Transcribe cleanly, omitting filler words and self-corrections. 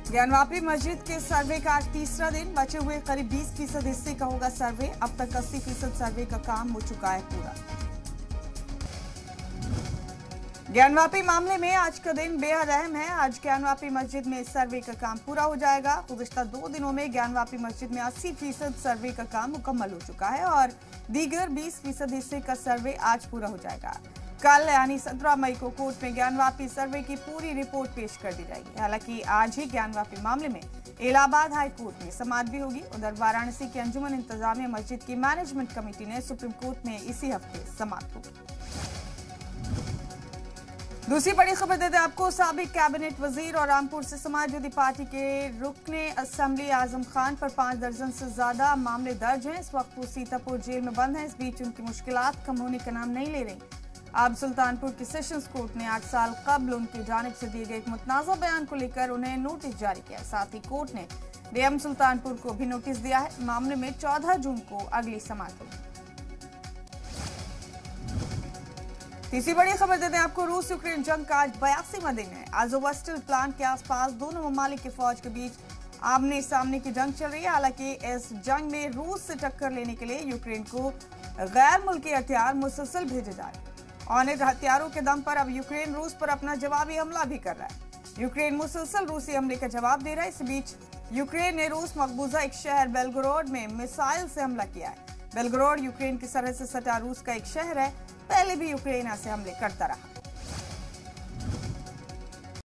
ज्ञानवापी मस्जिद के सर्वे का आज तीसरा दिन, बचे हुए करीब 20% हिस्से का होगा सर्वे। अब तक 80% सर्वे का काम हो चुका है पूरा। ज्ञानवापी मामले में आज का दिन बेहद अहम है। आज ज्ञानवापी मस्जिद में सर्वे का काम पूरा हो जाएगा। गुज़िश्ता 2 दिनों में ज्ञानवापी मस्जिद में 80% सर्वे का काम मुकम्मल हो चुका है और दीगर 20% हिस्से का सर्वे आज पूरा हो जाएगा। कल यानी 17 मई को कोर्ट में ज्ञानवापी सर्वे की पूरी रिपोर्ट पेश कर दी जाएगी। हालांकि आज ही ज्ञानवापी मामले में इलाहाबाद हाई कोर्ट में समाअत भी होगी। उधर वाराणसी की अंजुमन इंतजामिया मस्जिद की मैनेजमेंट कमेटी ने सुप्रीम कोर्ट में इसी हफ्ते समाअत होगी। दूसरी बड़ी खबर देते हैं आपको। साबिक कैबिनेट वजीर और रामपुर से समाजवादी पार्टी के रुकने असेंबली आजम खान पर 5 दर्जन से ज्यादा मामले दर्ज हैं। इस वक्त वो सीतापुर जेल में बंद हैं। इस बीच उनकी मुश्किलात कम होने का नाम नहीं ले रही। अब सुल्तानपुर की सेशंस कोर्ट ने 8 साल कबल उनकी जानिब से दिए गए एक मुतनाज़ा बयान को लेकर उन्हें नोटिस जारी किया। साथ ही कोर्ट ने डीएम सुल्तानपुर को भी नोटिस दिया है। मामले में 14 जून को अगली समाअत होगी। तीसरी बड़ी खबर देते हैं आपको। रूस यूक्रेन जंग का आज 82वां दिन है। आज़ोवस्टल प्लांट के आसपास दोनों ममालिक के फौज के बीच आमने सामने की जंग चल रही है। हालांकि इस जंग में रूस से टक्कर लेने के लिए यूक्रेन को गैर मुल्की हथियार मुसलसल भेजे जा रहे हैं और इन हथियारों के दम पर अब यूक्रेन रूस पर अपना जवाबी हमला भी कर रहा है। यूक्रेन मुसलसल रूसी हमले का जवाब दे रहा है। इस बीच यूक्रेन ने रूस मकबूजा एक शहर बेलगोरोड में मिसाइल से हमला किया है। बेलगोरोड यूक्रेन की सरहद से सटा रूस का एक शहर है। पहले भी यूक्रेन ऐसे हमले करता रहा।